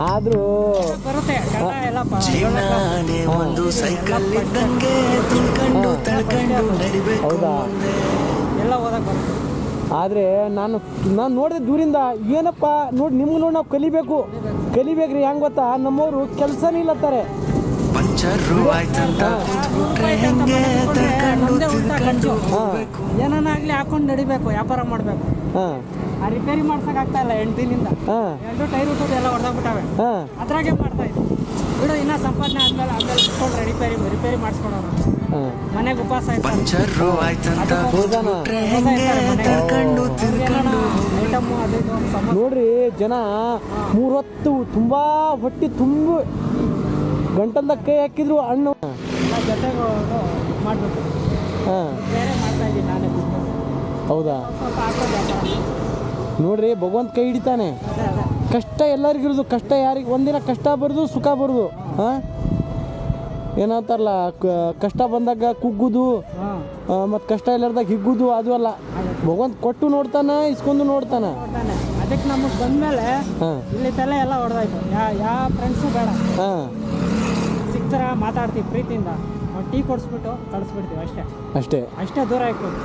ಆದರೂ ಬರುತ್ತೆ ಎಲ್ಲ ಒಂದು ಸೈಕಲ್ ಇದ್ದಂಗೆ ತುಳ್ಕೊಂಡು ತಳ್ಕೊಂಡು ನಡಿಬೇಕು. ಹೌದಾ? ಎಲ್ಲ ಓದಕ್ಕೆ ಬರುತ್ತೆ. ಆದರೆ ನಾನು ನೋಡಿದೆ ದೂರಿಂದ ಏನಪ್ಪ ನೋಡಿ ನಿಮ್ಗೆ ನೋಡಿ ನಾವು ಕಲಿಬೇಕ್ರಿ. ಹೆಂಗೆ ಗೊತ್ತಾ, ನಮ್ಮವರು ಕೆಲಸನೇ ಇಲ್ಲತ್ತಾರೆ. ಪಂಚರು ಆಯ್ತಂತ ಕೂತ್ಬಿಟ್ರೆ ಹೆಂಗೆ ತಳ್ಕೊಂಡು ತಿಳ್ಕೊಂಡು ಹೋಗ್ಬೇಕು. ಏನಾಗ್ಲಿ ಹಾಕೊಂಡು ನಡಿಬೇಕು, ವ್ಯಾಪಾರ ಮಾಡಬೇಕು. ಹಾಂ, ಆ ರಿಪೇರಿ ಮಾಡ್ಸಕ್ ಆಗ್ತಾ ಇಲ್ಲ 8 ದಿನದಿಂದ. ಹಾಂ, 2 ಟೈರ್ ಹುಟ್ಟೋದು ಎಲ್ಲ ಹೊಡೆದೋಗ್ಬಿಟ್ಟಾವೆ. ಹಾಂ, ಅದ್ರಾಗೆ ಮಾಡ್ತಾ ಇದ್ವಿ. ಬಿಡು ಇನ್ನ ಸಂಪಾದನೆ ಆದ್ಮೇಲೆ ಇಟ್ಕೊಂಡ್ರೆ ರಿಪೇರಿ ಮಾಡಿಸ್ಕೊಡೋರು. ಹಾಂ. ಮನೆಗೆ ಉಪವಾಸ ಇರ್ತಾರೆ. ಪಂಚರು ಆಯ್ತಂತ ಕೂತ್ಬಿಟ್ರೆ ಹೆಂಗೆ ತಳ್ಕೊಂಡು ತಿಳ್ಕೊಂಡು ಐಟಮ್ ಅದು ಇದು ಸಾಮಾನು. ನೋಡ್ರಿ ಜನ 3 ಹೊತ್ತು ತುಂಬ ಹೊಟ್ಟೆ ತುಂಬ ಗಂಟಲ್ದಾಗ ಕೈ ಹಾಕಿದ್ರು ಹಣ್ಣು. ಎಲ್ಲ ಜೊತೆಗೆ ಮಾಡಬೇಕು. ಹಾಂ, ಬೇರೆ ಮಾಡ್ತಾ ಇದ್ದೀನಿ ನಾನೇ ಬಿಸ್ನೆಸ್. ಹೌದಾ? ಸ್ವಲ್ಪ ಹಾಕೋದು ವ್ಯಾಪಾರ. ನೋಡ್ರಿ ಭಗವಂತ ಕೈ ಹಿಡಿತಾನೆ. ಅದೇ ಕಷ್ಟ ಎಲ್ಲರಿಗಿರೋದು. ಕಷ್ಟ ಯಾರಿಗೆ ಒಂದಿನ ಕಷ್ಟ ಬರೋದು, ಸುಖ ಬರೋದು. ಹಾಂ, ಏನಂತಾರಲ್ಲ, ಕಷ್ಟ ಬಂದಾಗ ಕುಗ್ಗುದು ಹಾಂ ಮತ್ತು ಕಷ್ಟ ಇಲ್ಲಾರ್ದಾಗ ಹಿಗ್ಗುದು, ಅದು ಅಲ್ಲ. ಭಗವಂತ ಕೊಟ್ಟು ನೋಡ್ತಾನ, ಇಸ್ಕೊಂಡು ನೋಡ್ತಾನ. ನೋಡ್ತಾನೆ. ಅದಕ್ಕೆ ನಮಗೆ ಬಂದಮೇಲೆ ಹಾಂ, ಇಲ್ಲಿ ತಲೆ ಎಲ್ಲ ಹೊಡೆದಾಯ್ತು. ಯಾವ ಫ್ರೆಂಡ್ಸು ಬೇಡ. ಹಾಂ, ಸಿಗ್ತಾರ ಮಾತಾಡ್ತೀವಿ ಪ್ರೀತಿಯಿಂದ. ಟೀ ಕೊಡಿಸ್ಬಿಟ್ಟು ಕಳಿಸ್ಬಿಡ್ತೀವಿ ಅಷ್ಟೇ. ಅಷ್ಟೇ. ದೂರ ಇಟ್ಬಿಟ್ಟು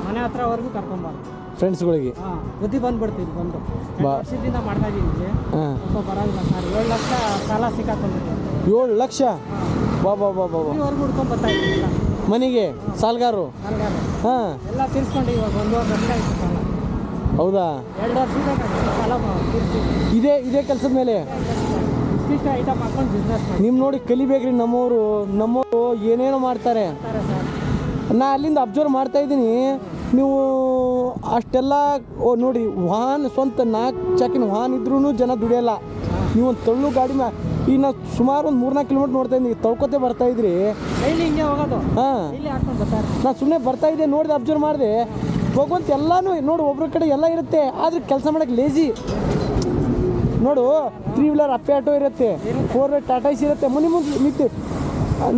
ಮನೆ ಹತ್ರವರೆಗೂ ಕರ್ಕೊಂಬಾರ್ದು. ಫ್ರೆಂಡ್ಸ್ಗಳಿಗೆ. ಹಾಂ, ಬುದ್ಧಿ ಬಂದ್ಬಿಡ್ತೀವಿ ಬಂದು. 2 ವರ್ಷದಿಂದ ಮಾಡ್ತಾ ಇದ್ದೀವಿ. ಹಾಂ, ಸ್ವಲ್ಪ ಬರೋದಿಲ್ಲ ಸರ್. 7 ಲಕ್ಷ ಸಾಲ ಸಿಕ್ಕಾಕೊಂಡ್ಬಿಟ್ಟು 7 ಲಕ್ಷ. ಬಾ ಬಾ ಬಾ ಬಾ ಬಾ. ಇಲ್ಲಿವರೆಗೂ ಹುಡ್ಕೊಂಡ್ ಬರ್ತಾ ಇದ್ದೀವಿ. ಮನೆಗೆ ಸಾಲಗಾರರು. ಸರ್ಕಾರ ಹಾಂ, ಎಲ್ಲ ತೀರ್ಸ್ಕೊಂಡು ಇವಾಗ 1.5 ವರ್ಷ ಆಯ್ತು ಸಾಲ. ಹೌದಾ? 2 ವರ್ಷದಿಂದ ಸಾಲ ತೀರ್ಸಿ ಇದೇ ಕೆಲಸದ ಮೇಲೆ ಇಷ್ಟಿಷ್ಟು ಐಟಮ್ ಹಾಕೊಂಡು ಬಿಸ್ನೆಸ್ ಮಾಡಿ ನಿಮ್ಮ ನೋಡಿ ಕಲಿಬೇಕ್ರಿ. ನಮ್ಮವರು ಏನೇನೋ ಮಾಡ್ತಾರೆ. ಸರ್. ನಾ ಅಲ್ಲಿಂದ ಅಬ್ಸರ್ವ್ ಮಾಡ್ತಾ ಇದ್ದೀನಿ. ನೀವು ಅಷ್ಟೆಲ್ಲ ನೋಡಿ, ವಾಹನ ಸ್ವಂತ 4 ಚಾಕಿನ ವಾಹನ ಇದ್ರೂ ಜನ ದುಡಿಯಲ್ಲ. ನೀವು ಒಂದು ತಳ್ಳು ಗಾಡಿ ಈಗ ನಾವು ಸುಮಾರು ಒಂದು 3-4 ಕಿಲೋಮೀಟ್ರ್ ನೋಡ್ತಾ ಇದ್ದೀನಿ, ತಳ್ಕೊತೆ ಬರ್ತಾ ಇದ್ರಿ. ಡೈಲಿ ಹಿಂಗೆ ಹೋಗೋದು. ಹಾಂ, ಡೈಲಿ ಹಾಕೊಂಡು ಬರ್ತಾರೆ. ನಾನು ಸುಮ್ಮನೆ ಬರ್ತಾ ಇದ್ದೆ, ನೋಡಿದೆ, ಅಬ್ಸರ್ವ್ ಮಾಡಿದೆ. ಭಗವಂತ ಎಲ್ಲನೂ ನೋಡಿ, ಒಬ್ಬರ ಕಡೆ ಎಲ್ಲ ಇರುತ್ತೆ, ಆದರೆ ಕೆಲಸ ಮಾಡೋಕ್ಕೆ ಲೇಜಿ. ನೋಡು, 3 ವೀಲರ್ ಅಪ್ಪೆ ಆಟೋ ಇರುತ್ತೆ, 4 ವೀಲರ್ ಟಾಟಾ ಏಸಿ ಇರುತ್ತೆ. ಮುಂದೆ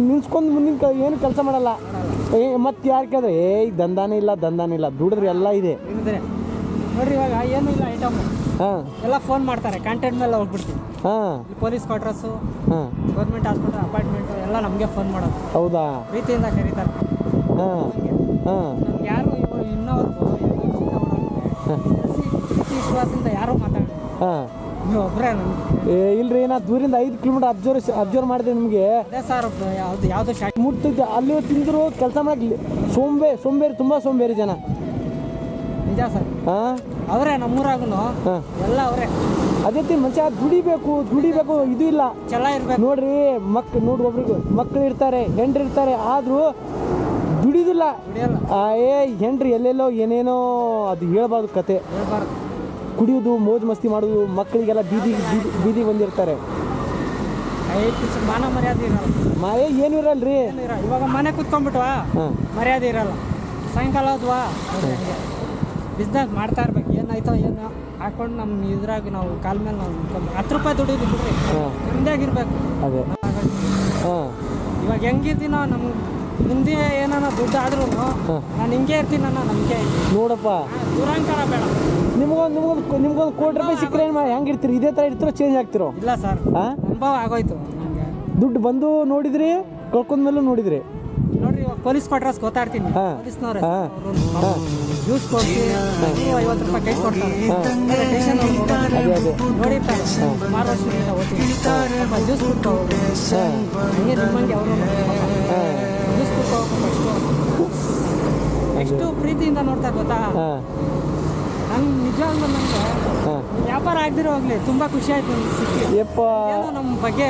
ನಿಲ್ಸ್ಕೊಂಡು ಮುಂದಿನ ಏನು ಕೆಲಸ ಮಾಡಲ್ಲ. ಮತ್ತೆ ಯಾರು ಕೇಳಿದ್ರೆ ದಂದಾನೇ ಇಲ್ಲ, ದುಡಿದ್ರೆ ಎಲ್ಲ ಇದೆ. ಇದ್ರೆ ನೋಡ್ರಿ ಇವಾಗ ಏನೂ ಇಲ್ಲ ಐಟಮ್. ಹಾಂ, ಎಲ್ಲ ಫೋನ್ ಮಾಡ್ತಾರೆ. ಕಾಂಟ್ಯಾಕ್ಟ್ ಮೇಲೆ ಹೋಗ್ಬಿಡ್ತೀವಿ. ಹಾಂ, ಪೊಲೀಸ್ ಕ್ವಾರ್ಟರ್ಸು, ಹಾಂ, ಗೌರ್ಮೆಂಟ್ ಹಾಸ್ಪಿಟಲ್, ಅಪಾರ್ಟ್ಮೆಂಟು ಎಲ್ಲ ನಮಗೆ ಫೋನ್ ಮಾಡೋದು. ಹೌದಾ? ಪ್ರೀತಿಯಿಂದ ಕರೀತಾರೆ. ಹಾಂ, ಹಾಂ, ನಮ್ಗೆ ಯಾರು ಇನ್ನೋರ್ಗು ಪ್ರೀತಿ ವಿಶ್ವಾಸದಿಂದ ಯಾರೂ ಮಾತಾಡೋದು. ಹಾಂ. ನೀವು ಒಬ್ಬರೇ ನಮ್ಗೆ. ಇಲ್ರಿ, ನಾ ದೂರಿಂದ 5 ಕಿಲೋಮೀಟ್ರ್ ಅಬ್ಸರ್ವ್ ಮಾಡಿದೆ. ನಿಮಗೆ ಅದೇ ಸರ್, ಯಾವುದು ಶಾಕ್ ಮುಟ್ಟಿದ್ದೆ. ಅಲ್ಲಿ ತಿಂದರು ಕೆಲಸ ಮಾಡಕ್ಕೆ ಸೋಂಬೇರಿ, ತುಂಬ ಸೋಂಬೇರಿ ಜನ. ನಿಜ ಸರ್. ಹಾಂ, ಅವರೇ ನಮ್ಮೂರಾಗೂ ಹಾಂ, ಎಲ್ಲ ಅವರೇ. ಅದೇ ಮನುಷ್ಯ ದುಡಿಬೇಕು. ಇದು ಇಲ್ಲ ಛಲ ಇರ್ಬೇಕು. ನೋಡ್ರಿ. ನೋಡಿ, ಒಬ್ರಿಗೆ ಮಕ್ಕಳು ಇರ್ತಾರೆ, ಹೆಂಡ್ರು ಇರ್ತಾರೆ, ಆದರೂ ದುಡಿದಿಲ್ಲ. ದುಡಿಯಲ್ಲ. ಹೆಂಡ್ರಿ ಎಲ್ಲೆಲ್ಲೋ ಏನೇನೋ ಅದು ಹೇಳ್ಬಾರ್ದು ಕತೆ. ಹೇಳ್ಬಾರ್ದು. ಕುಡಿಯೋದು, ಮೋಜು ಮಸ್ತಿ ಮಾಡೋದು, ಮಕ್ಕಳಿಗೆಲ್ಲ ಬೀದಿ ಬಂದಿರ್ತಾರೆ. ಮಾನ ಮರ್ಯಾದೆ ಇರಲ್ಲ. ಏನು ಇರಲ್ರಿ. ಇವಾಗ ಮನೆ ಕುತ್ಕೊಂಡ್ಬಿಟ್ವಾ, ಹಾಂ, ಮರ್ಯಾದೆ ಇರಲ್ಲ. ಸಾಯಂಕಾಲ ಹೋದ್ವಾ, ಬಿಸ್ನೆಸ್ ಮಾಡ್ತಾ ಇರ್ಬೇಕು. ಏನಾಯ್ತೋ ಏನು ಹಾಕೊಂಡು ನಮ್ಮ ಇದ್ರಾಗ ನಾವು ಕಾಲ ಮೇಲೆ ನಾವು 10 ರೂಪಾಯಿ ದುಡಿದು ಬಿಡ್ರಿ, ಹಿಂದಾಗಿರ್ಬೇಕು. ಅದೇ. ಹಾಂ, ಇವಾಗ ಹೆಂಗಿದ್ದೀನೋ ನಮ್ಗೆ ಮುಂದೆ ಏನೋ ದುಡ್ಡು ಆದ್ರೂ ನಾನು ಹಿಂಗೆ ಇರ್ತೀನಿ ಅನ್ನೋ ನಂಬಿಕೆ ಐತಿ. ನೋಡಪ್ಪ, ದುರಂಕಾರ ಬೇಡ. ನಿಮ್ಗೊಂದು ಕೋಟಿ ರೂಪಾಯಿ ಸಿಕ್ಕರೆ ಹೆಂಗಿರ್ತೀರಿ? ಇದೇ ಥರ ಇರ್ತೀರೋ, ಚೇಂಜ್ ಆಗ್ತಿರೋ? ಇಲ್ಲ ಸರ್, ಹಾಂ, ಅನುಭವ ಆಗೋಯ್ತು ನನಗೆ. ದುಡ್ಡು ಬಂದು ನೋಡಿದ್ರಿ, ಕಳ್ಕೊಂಡ್ಮೇಲೂ ನೋಡಿದ್ರಿ. ನೋಡ್ರಿ ಇವಾಗ ಪೊಲೀಸ್ ಕ್ವಾರ್ಟರ್ಸ್ ಗೊತ್ತಾಡ್ತೀನಿ. ಹಾಂ, ಪೊಲೀಸ್ನವ್ರೆ ಹಾಂ, ಹಾಂ, ಜ್ಯೂಸ್ ಕೊಡ್ಸಿ 50 ರೂಪಾಯಿ ಕೈ ಕೊಡ್ತಾರೆ. ಸ್ಟೇಷನ್ ನೋಡಿರ್ತಾರೆ. ಸುಮಾರು ವರ್ಷದಿಂದ ಓದ್ತೀನಿ. ಜ್ಯೂಸ್ ಕೊಟ್ಟು ಹಂಗೆ ನಿಮ್ಮಂಗೆ ಅವರು ಜ್ಯೂಸ್ ಕೊಟ್ಟು ಎಷ್ಟು ಪ್ರೀತಿಯಿಂದ ನೋಡ್ತಾರೆ ಗೊತ್ತಾ. ಹಾಂ, ನಂಗೆ ನಿಜವಾಗ್ಲೂ ನನಗೆ ವ್ಯಾಪಾರ ಆಗದಿರೋ ಹೋಗ್ಲಿ ತುಂಬ ಖುಷಿ ಆಯ್ತು. ಸಿಕ್ಕಿ ಯಪ್ಪ, ಏನೋ ನಮ್ಮ ಬಗ್ಗೆ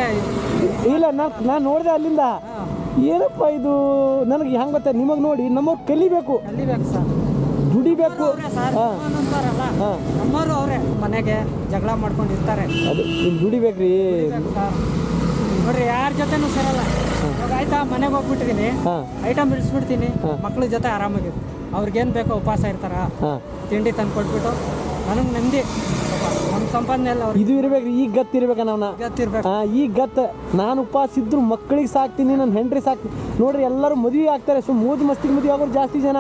ಇಲ್ಲ, ನಾನು ನೋಡಿದೆ ಅಲ್ಲಿಂದ. ಏನಪ್ಪ ಇದು ನನಗೆ ಹೆಂಗೆ ಗೊತ್ತಾ, ನಿಮಗೆ ನೋಡಿ ನಮ್ಮವ್ರು ಕಲಿಬೇಕು ಸರ್. ದುಡಿಬೇಕು. ಸರ್ ಅಂತಾರಲ್ಲ, ನಮ್ಮವರು ಅವರೇ ಮನೆಗೆ ಜಗಳ ಮಾಡ್ಕೊಂಡಿರ್ತಾರೆ. ಅದು ದುಡಿಬೇಕ್ರಿ. ನೋಡ್ರಿ, ಯಾರ ಜೊತೆನೂ ಸೇರಲ್ಲ. ಇವಾಗ ಆಯ್ತಾ, ಮನೆಗೆ ಹೋಗ್ಬಿಟ್ಟಿದ್ದೀನಿ, ಐಟಮ್ ಬಿಡಿಸ್ಬಿಡ್ತೀನಿ, ಮಕ್ಳ ಜೊತೆ ಆರಾಮಾಗಿತ್ತು. ಅವ್ರಿಗೇನು ಬೇಕೋ ಉಪವಾಸ ಇರ್ತಾರ, ತಿಂಡಿ ತಂದು ಕೊಟ್ಬಿಟ್ಟು ನನಗೆ ನೆಮ್ಮದಿ ನಮ್ಮ ಸಂಪಾದನೆ ಎಲ್ಲ ಅವ್ರಿಗೆ ಇದು ಇರ್ಬೇಕು, ಈಗ ಗತ್ತು ಇರ್ಬೇಕ ನಾವ್ನ. ಗೊತ್ತಿರ್ಬೇಕು. ಈ ಗತ್ತು ನಾನು ಉಪವಾಸ ಇದ್ರು ಮಕ್ಕಳಿಗೆ ಸಾಕ್ತೀನಿ, ನನ್ನ ಹೆಂಡ್ರಿ ಸಾಕ್ತೀನಿ. ನೋಡ್ರಿ ಎಲ್ಲರೂ ಮದುವೆ ಆಗ್ತಾರೆ, ಮೋಜು ಮಸ್ತಿಗೆ ಮದುವೆ ಆಗೋರು ಜಾಸ್ತಿ ಜನ.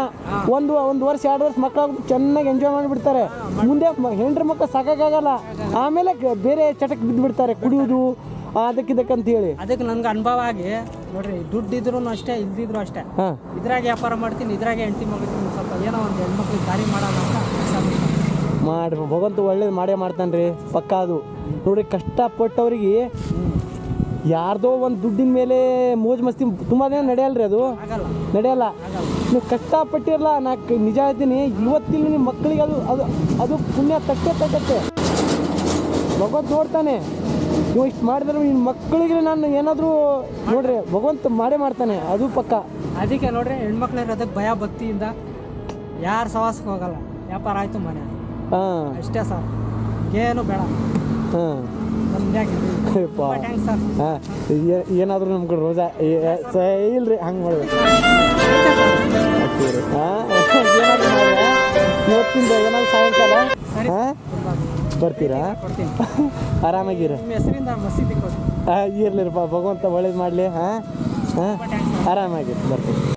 ಒಂದು ವರ್ಷ 2 ವರ್ಷ ಮಕ್ಕಳು ಚೆನ್ನಾಗಿ ಎಂಜಾಯ್ ಮಾಡಿಬಿಡ್ತಾರೆ. ಮುಂದೆ ಹೆಂಡ್ರಿ ಮಕ್ಕಳು ಸಾಕಾಗಲ್ಲ, ಆಮೇಲೆ ಬೇರೆ ಚಟಕ್ಕೆ ಬಿದ್ದು ಬಿಡ್ತಾರೆ, ಕುಡಿಯೋದು ಅದಕ್ಕಿದಕ್ಕಂತ ಹೇಳಿ. ಅದಕ್ಕೆ ನನಗೆ ಅನುಭವ ಆಗಿ ನೋಡ್ರಿ, ದುಡ್ಡು ಇದ್ರೂ ಅಷ್ಟೇ ಇಲ್ದಿದ್ರು ಅಷ್ಟೇ, ಇದ್ರಾಗೆ ವ್ಯಾಪಾರ ಮಾಡ್ತೀನಿ, ಇದ್ರಾಗೆ ಹೆಂಡತಿ ಮಗತೀನಿ, ಸ್ವಲ್ಪ ಏನೋ ಒಂದು ಹೆಣ್ಮಕ್ಳಿಗೆ ದಾರಿ ಮಾಡೋಣ ಅಂತ ಕೆಲಸ ಮಾಡ್ರಿ. ಭಗವಂತ ಒಳ್ಳೇದು ಮಾಡೇ ಮಾಡ್ತಾನೆ ರೀ, ಪಕ್ಕ ಅದು. ನೋಡ್ರಿ ಕಷ್ಟಪಟ್ಟವ್ರಿಗೆ ಯಾರ್ದೋ ಒಂದು ದುಡ್ಡಿನ ಮೇಲೆ ಮೋಜು ಮಸ್ತಿ ತುಂಬ ದಿನ ನಡೆಯಲ್ಲ ರೀ, ಅದು ಆಗಲ್ಲ ನಡೆಯಲ್ಲ. ಆಗಲ್ಲ. ನೀವು ಕಷ್ಟಪಟ್ಟಿರಲ್ಲ, ನಾ ನಿಜ ಹೇಳ್ತೀನಿ, ಇವತ್ತಿನ ನಿಮ್ಮ ಮಕ್ಕಳಿಗೆ ಅದು ಅದು ಅದು ಪುಣ್ಯ ತಟ್ಟತ್ತೆ. ಭಗವಂತ ನೋಡ್ತಾನೆ, ನೀವು ಇಷ್ಟು ಮಾಡಿದ್ರೆ ನಿಮ್ಮ ಮಕ್ಕಳಿಗೆ ನಾನು ಏನಾದರೂ ನೋಡ್ರಿ ಭಗವಂತ ಮಾಡೇ ಮಾಡ್ತಾನೆ, ಅದು ಪಕ್ಕ. ಅದಕ್ಕೆ ನೋಡ್ರಿ, ಹೆಣ್ಮಕ್ಳಿರೋದಕ್ಕೆ ಭಯ ಭಕ್ತಿಯಿಂದ ಯಾರು ಸವಾಸಕ್ಕೆ ಹೋಗಲ್ಲ, ವ್ಯಾಪಾರ ಆಯಿತು ಮನೆ ಹಾಂ ಅಷ್ಟೇ ಸರ್, ಏನು ಬೇಡ. ಹಾಂ ನಮ್ದು ಥ್ಯಾಂಕ್ಸ್ ಸರ್. ಹಾಂ ಏನಾದರೂ ನಮ್ಗೆ ರೋಜಾ ಇಲ್ರಿ ಹಂಗೆ ಮಾಡ್ಬೇಕು. ಹಾಂ ಏನಾದರೂ ಮಾಡಿದ್ರೆ ಇವತ್ತಿಂದ ಏನಾದ್ರು ಸಾಯಂಕಾಲ ಸರಿ ಹಾಂ ಬರ್ತೀರಾ? ಕೊಡ್ತೀನಿ. ಆರಾಮಾಗಿರ. ನಿಮ್ಮ ಹೆಸರಿಂದ ಮಸೀದಿ ಕೊಡ್ತೀನಿ. ಇರ್ಲಿರಪ್ಪ, ಭಗವಂತ ಒಳ್ಳೇದು ಮಾಡಲಿ. ಹಾಂ ಹಾಂ ಆರಾಮಾಗಿರಿ, ಬರ್ತೀನಿ.